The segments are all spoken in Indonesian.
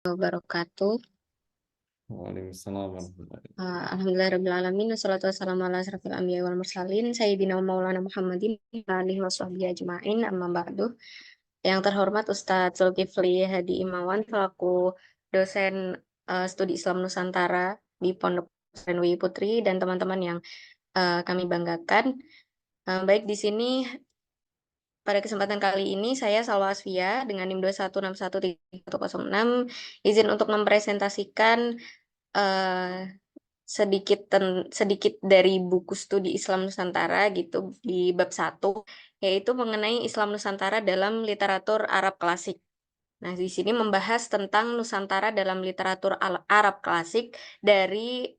Wabarakatuh. Waalaikumsalam warahmatullahi Alhamdulillahirrahmanirrahim. Wassalatu wassalamu ala asrafil anbiya wal mursalin. Sayyidina Maulana Muhammadin wa alihi washabbihi ajma'in. Amma ba'du. Yang terhormat Ustadz Zulkifli Hadi Imawan selaku dosen studi Islam Nusantara di Pondok Pesantren WI Putri dan teman-teman yang kami banggakan. Baik di sini pada kesempatan kali ini saya Salwa Asfia dengan NIM 2161306 izin untuk mempresentasikan eh, sedikit dari buku studi Islam Nusantara gitu di bab 1 yaitu mengenai Islam Nusantara dalam literatur Arab klasik. Nah, di sini membahas tentang Nusantara dalam literatur Arab klasik dari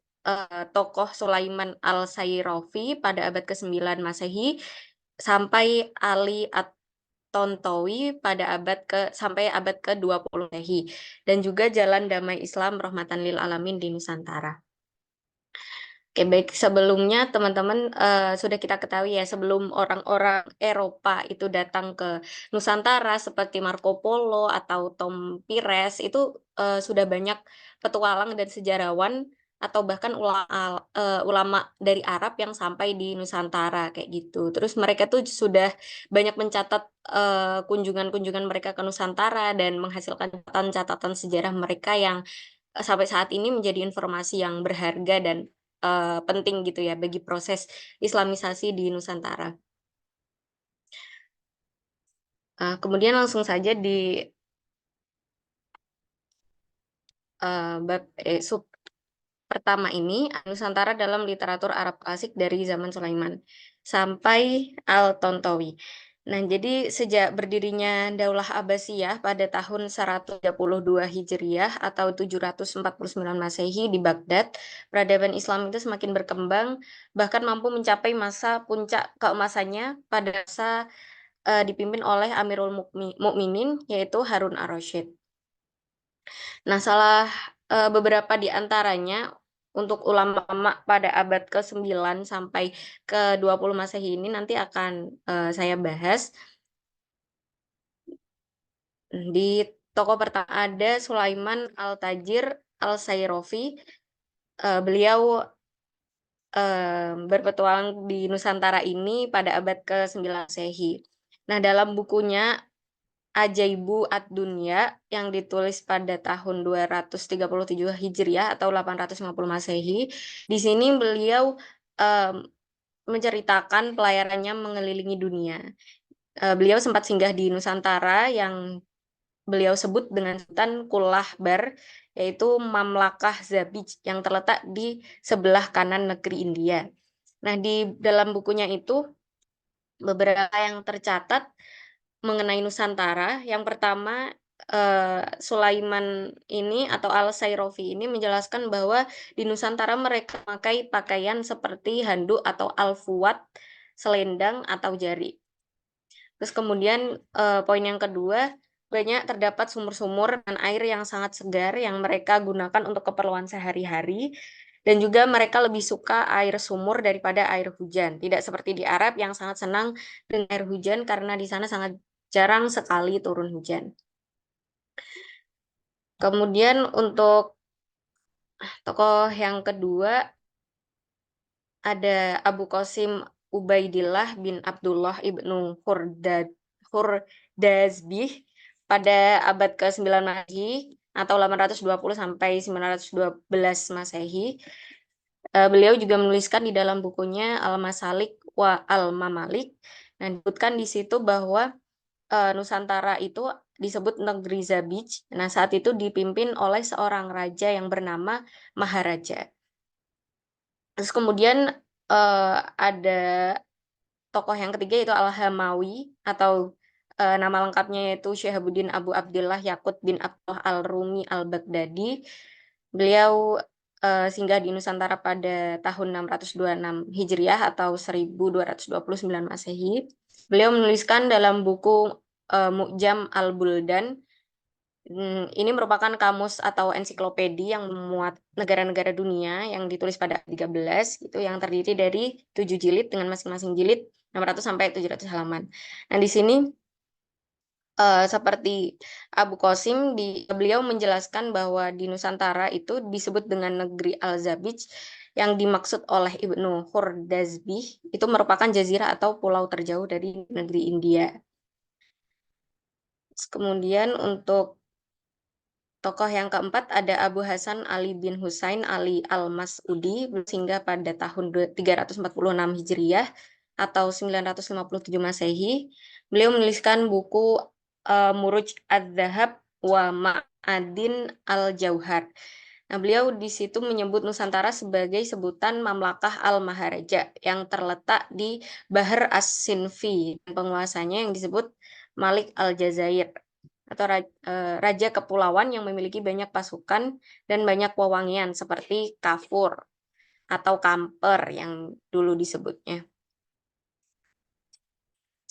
tokoh Sulaiman Al-Sayrafi pada abad ke-9 Masehi sampai Ali At-Tontowi pada sampai abad ke-20 Masehi dan juga Jalan Damai Islam Rahmatan lil Alamin di Nusantara. Oke, baik. Sebelumnya, teman-teman, sudah kita ketahui ya, sebelum orang-orang Eropa itu datang ke Nusantara seperti Marco Polo atau Tom Pires, itu sudah banyak petualang dan sejarawan atau bahkan ulama dari Arab yang sampai di Nusantara kayak gitu. Terus mereka tuh sudah banyak mencatat kunjungan-kunjungan mereka ke Nusantara dan menghasilkan catatan-catatan sejarah mereka yang sampai saat ini menjadi informasi yang berharga dan penting gitu ya bagi proses Islamisasi di Nusantara. Kemudian langsung saja di sub pertama ini, Nusantara dalam literatur Arab klasik dari zaman Sulaiman sampai Al-Tontowi. Nah, jadi sejak berdirinya Daulah Abbasiyah pada tahun 132 Hijriah atau 749 Masehi di Baghdad, peradaban Islam itu semakin berkembang, bahkan mampu mencapai masa puncak keemasannya pada masa dipimpin oleh Amirul Mukminin yaitu Harun ar-Rasyid. Nah, beberapa di antaranya untuk ulama pada abad ke-9 sampai ke-20 Masehi ini nanti akan saya bahas. Di tokoh pertama ada Sulaiman Al-Tajir Al-Sayrofi. Beliau berpetualang di Nusantara ini pada abad ke-9 Masehi. Nah, dalam bukunya Ajaibu Ad-Dunya yang ditulis pada tahun 237 Hijriah atau 850 Masehi. Di sini beliau em, menceritakan pelayarannya mengelilingi dunia. Beliau sempat singgah di Nusantara yang beliau sebut dengan Sultan Kulahbar, yaitu Mamlakah Zabij yang terletak di sebelah kanan negeri India. Nah, di dalam bukunya itu beberapa yang tercatat mengenai Nusantara. Yang pertama, Sulaiman ini atau Al-Sayrofi ini menjelaskan bahwa di Nusantara mereka memakai pakaian seperti handuk atau alfuat, selendang atau jari. Terus kemudian poin yang kedua, banyak terdapat sumur-sumur dan air yang sangat segar yang mereka gunakan untuk keperluan sehari-hari. Dan juga mereka lebih suka air sumur daripada air hujan. Tidak seperti di Arab yang sangat senang dengan air hujan karena di sana sangat jarang sekali turun hujan. Kemudian untuk tokoh yang kedua ada Abu Qasim Ubaidillah bin Abdullah ibnu Hurdazbih pada abad ke-9 Masehi atau 820 sampai 912 Masehi. Beliau juga menuliskan di dalam bukunya Al-Masalik wa Al-Mamalik. Nah, disebutkan di situ bahwa Nusantara itu disebut negeri Zabij. Nah, saat itu dipimpin oleh seorang raja yang bernama Maharaja. Terus kemudian ada tokoh yang ketiga yaitu Al-Hamawi atau nama lengkapnya yaitu Syihabuddin Abu Abdullah Yakut bin Abdullah Al-Rumi Al-Baghdadi. Beliau singgah di Nusantara pada tahun 626 Hijriah atau 1229 Masehi. Beliau menuliskan dalam buku Mu'jam Al-Buldan. Ini merupakan kamus atau ensiklopedia yang memuat negara-negara dunia yang ditulis pada 13 gitu yang terdiri dari 7 jilid dengan masing-masing jilid 600 sampai 700 halaman. Nah, di sini seperti Abu Qasim, beliau menjelaskan bahwa di Nusantara itu disebut dengan negeri Al-Zabij, yang dimaksud oleh Ibnu Khordazbih itu merupakan jazirah atau pulau terjauh dari negeri India. Kemudian untuk tokoh yang keempat ada Abu Hasan Ali bin Husain Ali Al-Mas'udi, sehingga pada tahun 346 Hijriah atau 957 Masehi. Beliau menuliskan buku Muruj Adz-Dzahab wa Ma'adin Al-Jauhar. Nah, beliau di situ menyebut Nusantara sebagai sebutan Mamlakah Al-Maharaja yang terletak di Bahar As-Sinfi. Penguasanya yang disebut Malik Al-Jazair atau raja kepulauan yang memiliki banyak pasukan dan banyak wewangian seperti Kafur atau Kamper yang dulu disebutnya.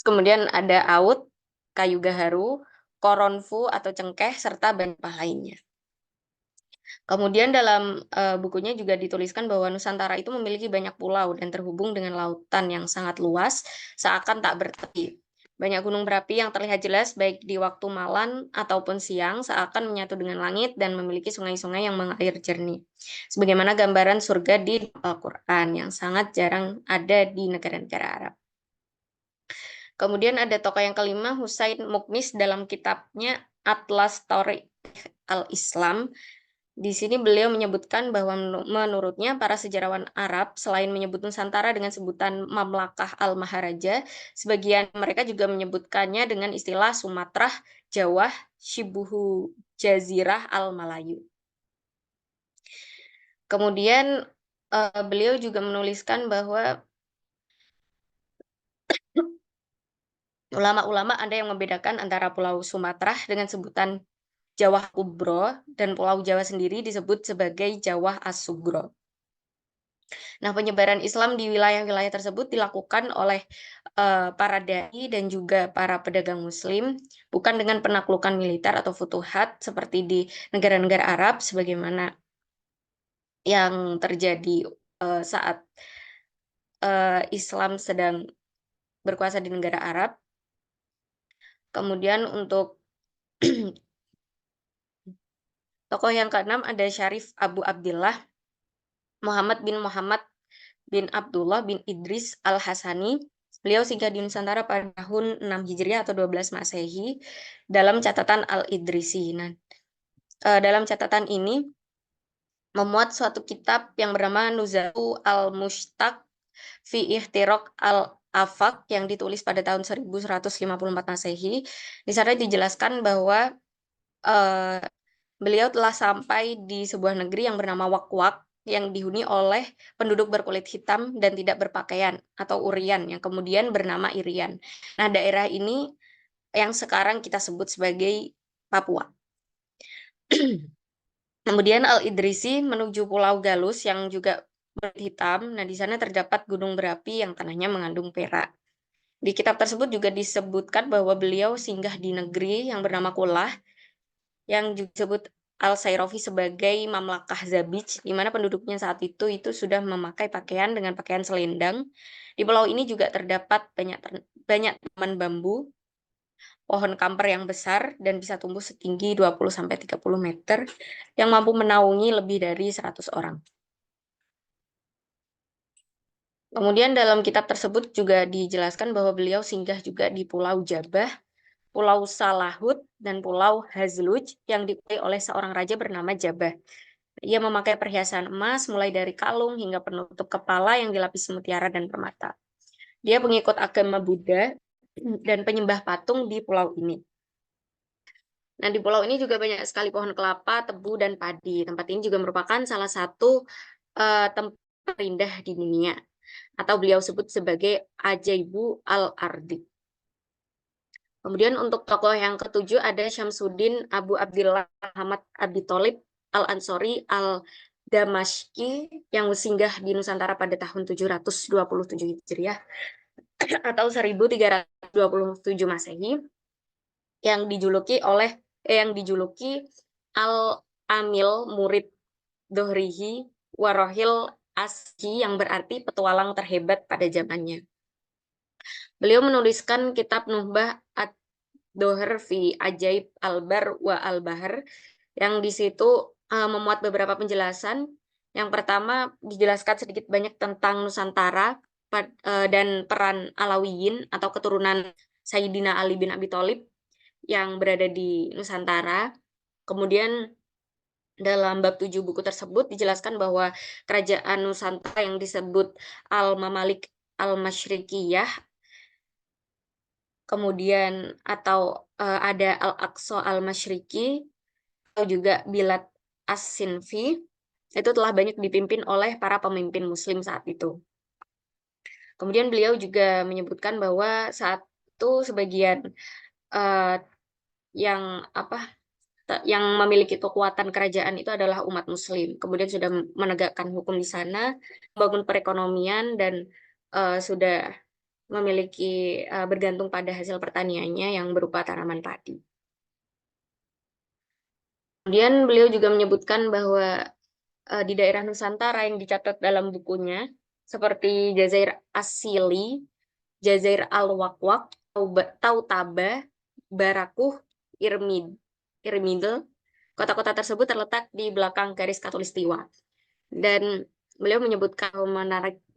Kemudian ada Aut, kayu gaharu, koronfu atau cengkeh, serta banyak lainnya. Kemudian dalam bukunya juga dituliskan bahwa Nusantara itu memiliki banyak pulau dan terhubung dengan lautan yang sangat luas, seakan tak bertepi. Banyak gunung berapi yang terlihat jelas baik di waktu malam ataupun siang, seakan menyatu dengan langit dan memiliki sungai-sungai yang mengalir jernih. Sebagaimana gambaran surga di Al-Quran yang sangat jarang ada di negara-negara Arab. Kemudian ada tokoh yang kelima, Husain Muknis, dalam kitabnya Atlas Tarikh Al-Islam. Di sini beliau menyebutkan bahwa menurutnya para sejarawan Arab selain menyebut Nusantara dengan sebutan Mamlakah Al-Maharaja, sebagian mereka juga menyebutkannya dengan istilah Sumatera, Jawa, Shibuhu Jazirah Al-Malayu. Kemudian beliau juga menuliskan bahwa ulama-ulama ada yang membedakan antara Pulau Sumatera dengan sebutan Jawa Kubro dan Pulau Jawa sendiri disebut sebagai Jawa As-Sugro. Nah, penyebaran Islam di wilayah-wilayah tersebut dilakukan oleh para dai dan juga para pedagang Muslim, bukan dengan penaklukan militer atau futuhat seperti di negara-negara Arab, sebagaimana yang terjadi saat Islam sedang berkuasa di negara Arab. Kemudian untuk tokoh yang keenam ada Syarif Abu Abdillah Muhammad bin Abdullah bin Idris Al-Hasani. Beliau singgah di Nusantara pada tahun 6 Hijriah atau 12 Masehi dalam catatan Al-Idrisi. Nah, dalam catatan ini memuat suatu kitab yang bernama Nuzhatu Al-Mushtaq fi Ihtiraq Al-Afaq yang ditulis pada tahun 1154 Masehi. Di sana dijelaskan bahwa beliau telah sampai di sebuah negeri yang bernama Wakwak yang dihuni oleh penduduk berkulit hitam dan tidak berpakaian atau Urian yang kemudian bernama Irian. Nah, daerah ini yang sekarang kita sebut sebagai Papua. Kemudian Al-Idrisi menuju Pulau Galus yang juga berkulit hitam. Nah, di sana terdapat gunung berapi yang tanahnya mengandung perak. Di kitab tersebut juga disebutkan bahwa beliau singgah di negeri yang bernama Kulah yang juga disebut Al-Sayrofi sebagai Mamlakah Zabij, di mana penduduknya saat itu sudah memakai pakaian dengan pakaian selendang. Di pulau ini juga terdapat banyak taman bambu, pohon kamper yang besar dan bisa tumbuh setinggi 20-30 meter yang mampu menaungi lebih dari 100 orang. Kemudian dalam kitab tersebut juga dijelaskan bahwa beliau singgah juga di Pulau Jabah, Pulau Salahud, dan Pulau Hazluj yang dikuasai oleh seorang raja bernama Jabah. Ia memakai perhiasan emas mulai dari kalung hingga penutup kepala yang dilapisi mutiara dan permata. Dia pengikut agama Buddha dan penyembah patung di pulau ini. Nah, di pulau ini juga banyak sekali pohon kelapa, tebu, dan padi. Tempat ini juga merupakan salah satu tempat terindah di dunia, atau beliau sebut sebagai Ajaibu Al-Ardi. Kemudian untuk tokoh yang ketujuh ada Syamsuddin Abu Abdillah Muhammad Abi Tholib Al-Ansori Al-Damashki yang singgah di Nusantara pada tahun 727 Hijriah atau 1327 Masehi yang dijuluki Al-Amil Murid Dohrihi Warohil Asji yang berarti petualang terhebat pada zamannya. Beliau menuliskan kitab Nuhbah Doher fi Ajaib Al-Bar wa Al-Bahar, yang di situ memuat beberapa penjelasan. Yang pertama dijelaskan sedikit banyak tentang Nusantara dan peran Alawiyin atau keturunan Sayyidina Ali bin Abi Thalib yang berada di Nusantara. Kemudian dalam bab 7 buku tersebut dijelaskan bahwa kerajaan Nusantara yang disebut Al-Mamalik Al-Masyriqiyah, kemudian atau ada Al-Aqsa Al-Masyriqi, atau juga Bilad As-Sinfi, itu telah banyak dipimpin oleh para pemimpin muslim saat itu. Kemudian beliau juga menyebutkan bahwa saat itu sebagian yang yang memiliki kekuatan kerajaan itu adalah umat muslim. Kemudian sudah menegakkan hukum di sana, membangun perekonomian, dan sudah memiliki bergantung pada hasil pertaniannya yang berupa tanaman padi. Kemudian beliau juga menyebutkan bahwa di daerah Nusantara yang dicatat dalam bukunya, seperti Jazair Asili, Jazair Al-Wakwak, Tautaba, Barakuh, Irmidel, kota-kota tersebut terletak di belakang garis Khatulistiwa. Dan beliau menyebutkan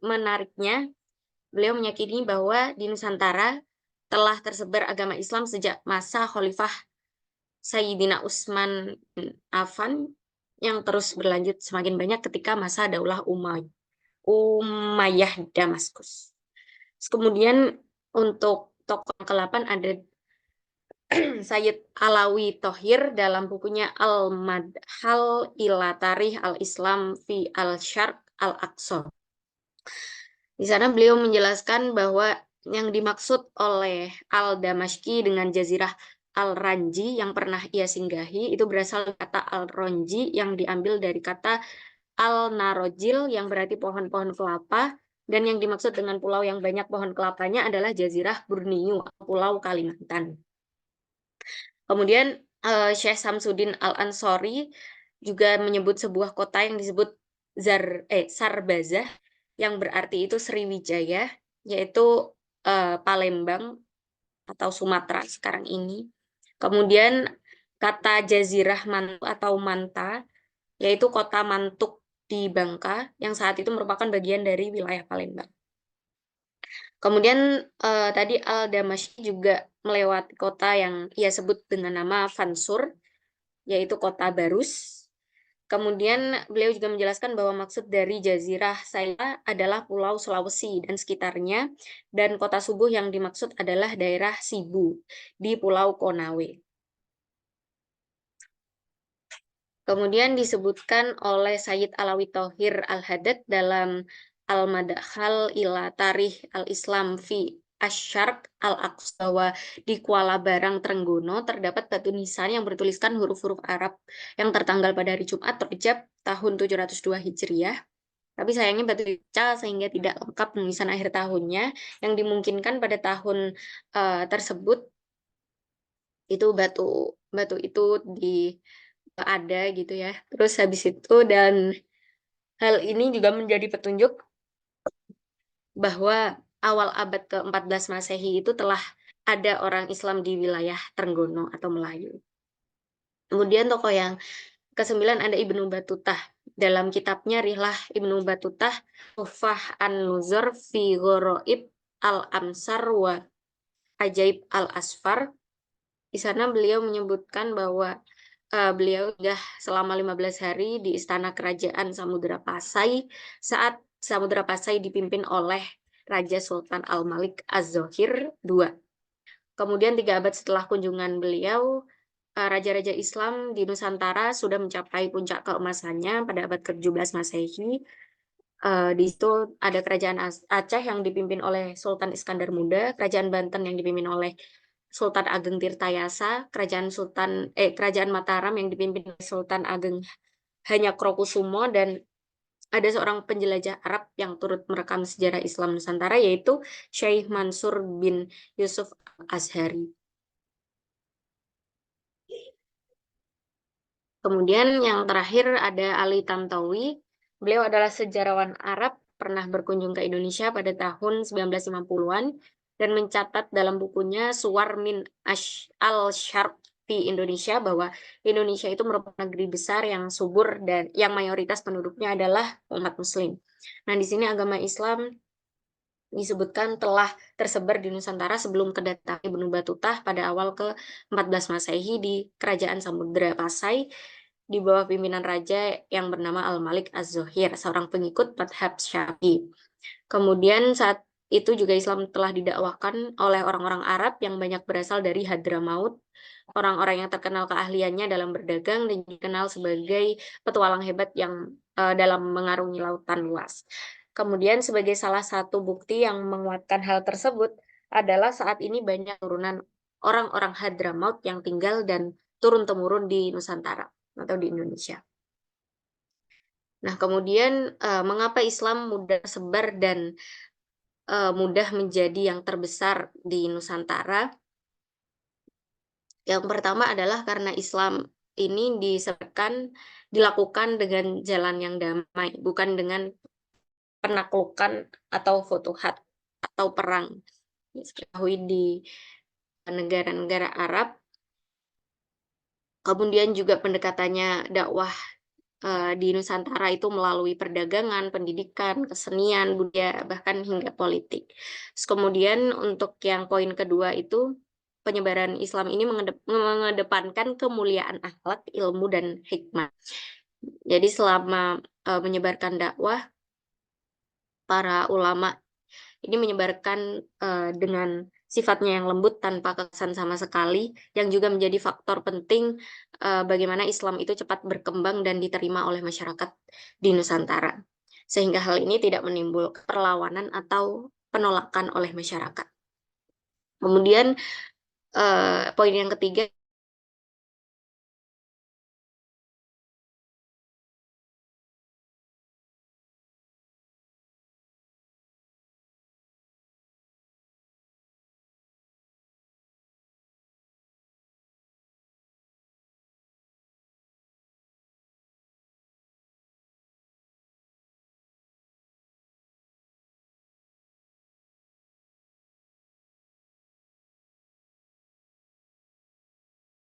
menariknya, beliau meyakini bahwa di Nusantara telah tersebar agama Islam sejak masa Khalifah Sayyidina Utsman bin Affan, yang terus berlanjut semakin banyak ketika masa Daulah Umayyah Damaskus. Kemudian untuk tokoh ke-8 ada Sayyid Alawi Thohir dalam bukunya Al-Madhal ila Tarikh Al-Islam fi Al-Syarq Al-Aqsa. Di sana beliau menjelaskan bahwa yang dimaksud oleh Al-Damashki dengan Jazirah Al-Ranji yang pernah ia singgahi itu berasal dari kata Al-Ronji yang diambil dari kata Al-Narojil yang berarti pohon-pohon kelapa, dan yang dimaksud dengan pulau yang banyak pohon kelapanya adalah Jazirah Borneo, Pulau Kalimantan. Kemudian Syekh Samsudin Al-Ansori juga menyebut sebuah kota yang disebut Sarbazah, yang berarti itu Sriwijaya, yaitu Palembang atau Sumatera sekarang ini. Kemudian kata Jazirah Mantu atau Manta, yaitu kota Mantuk di Bangka, yang saat itu merupakan bagian dari wilayah Palembang. Kemudian tadi Al-Damashki juga melewati kota yang ia sebut dengan nama Fansur, yaitu kota Barus. Kemudian beliau juga menjelaskan bahwa maksud dari Jazirah Saila adalah Pulau Sulawesi dan sekitarnya, dan kota Subuh yang dimaksud adalah daerah Sibu di Pulau Konawe. Kemudian disebutkan oleh Sayyid Alawi Thohir Al-Haddad dalam Al-Madkhal ila Tarikh Al-Islam fi Asyarq Al-Aqsa, bahwa di Kuala Barang Trenggono terdapat batu nisan yang bertuliskan huruf-huruf Arab yang tertanggal pada hari Jumat Rejab tahun 702 Hijriah. Tapi sayangnya batu dipecah sehingga tidak lengkap tulisan akhir tahunnya, yang dimungkinkan pada tahun tersebut itu batu itu ada gitu ya. Terus habis itu, dan hal ini juga menjadi petunjuk bahwa awal abad ke-14 Masehi itu telah ada orang Islam di wilayah Trenggono atau Melayu. Kemudian tokoh yang ke-9 ada Ibnu Batutah. Dalam kitabnya Rihlah Ibnu Batutah, Tuhfah An-Nuzur fi Gharaib Al-Amsar wa Ajaib Al-Asfar. Di sana beliau menyebutkan bahwa beliau sudah selama 15 hari di istana kerajaan Samudra Pasai saat Samudra Pasai dipimpin oleh Raja Sultan Al-Malik Az-Zohir II. Kemudian 3 abad setelah kunjungan beliau, raja-raja Islam di Nusantara sudah mencapai puncak keemasannya pada abad ke-17 Masehi. Di situ ada kerajaan Aceh yang dipimpin oleh Sultan Iskandar Muda, kerajaan Banten yang dipimpin oleh Sultan Ageng Tirtayasa, kerajaan Mataram yang dipimpin oleh Sultan Ageng Hanyakrokusumo, dan ada seorang penjelajah Arab yang turut merekam sejarah Islam Nusantara, yaitu Syekh Mansur bin Yusuf Azhari. Kemudian yang terakhir ada Ali Tantowi. Beliau adalah sejarawan Arab, pernah berkunjung ke Indonesia pada tahun 1950-an, dan mencatat dalam bukunya Suwar min al-Syarq di Indonesia bahwa Indonesia itu merupakan negeri besar yang subur dan yang mayoritas penduduknya adalah umat Muslim. Nah, di sini agama Islam disebutkan telah tersebar di Nusantara sebelum kedatangan Ibnu Batutah pada awal ke-14 Masehi di Kerajaan Samudra Pasai di bawah pimpinan raja yang bernama Al-Malik Az-Zohir, seorang pengikut madhab Syafi'i. Kemudian saat itu juga Islam telah didakwahkan oleh orang-orang Arab yang banyak berasal dari Hadramaut, orang-orang yang terkenal keahliannya dalam berdagang dan dikenal sebagai petualang hebat yang dalam mengarungi lautan luas. Kemudian sebagai salah satu bukti yang menguatkan hal tersebut adalah saat ini banyak turunan orang-orang Hadramaut yang tinggal dan turun-temurun di Nusantara atau di Indonesia. Nah, kemudian mengapa Islam mudah sebar dan mudah menjadi yang terbesar di Nusantara? Yang pertama adalah karena Islam ini dilakukan dengan jalan yang damai, bukan dengan penaklukan atau futuhat atau perang. Diketahui di negara-negara Arab. Kemudian juga pendekatannya dakwah di Nusantara itu melalui perdagangan, pendidikan, kesenian, budaya, bahkan hingga politik. Terus kemudian untuk yang poin kedua itu penyebaran Islam ini mengedepankan kemuliaan akhlak, ilmu, dan hikmah. Jadi selama menyebarkan dakwah, para ulama ini menyebarkan dengan sifatnya yang lembut tanpa kesan sama sekali, yang juga menjadi faktor penting bagaimana Islam itu cepat berkembang dan diterima oleh masyarakat di Nusantara. Sehingga hal ini tidak menimbulkan perlawanan atau penolakan oleh masyarakat. Kemudian poin yang ketiga,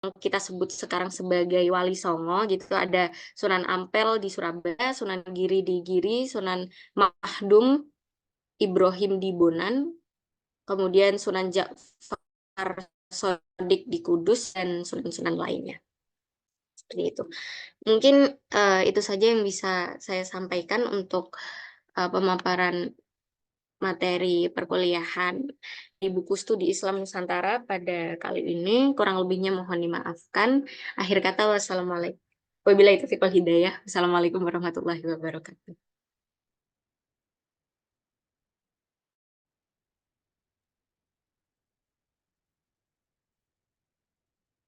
kita sebut sekarang sebagai Wali Songo gitu, ada Sunan Ampel di Surabaya, Sunan Giri di Giri, Sunan Mahdum Ibrahim di Bonan, kemudian Sunan Ja'far Sodik di Kudus, dan sunan-sunan lainnya. Seperti itu. Mungkin itu saja yang bisa saya sampaikan untuk pemaparan materi perkuliahan di buku studi Islam Nusantara pada kali ini. Kurang lebihnya mohon dimaafkan. Akhir kata, wassalamualaikum. Wabillahi taufiq wal hidayah. Wassalamualaikum warahmatullahi wabarakatuh.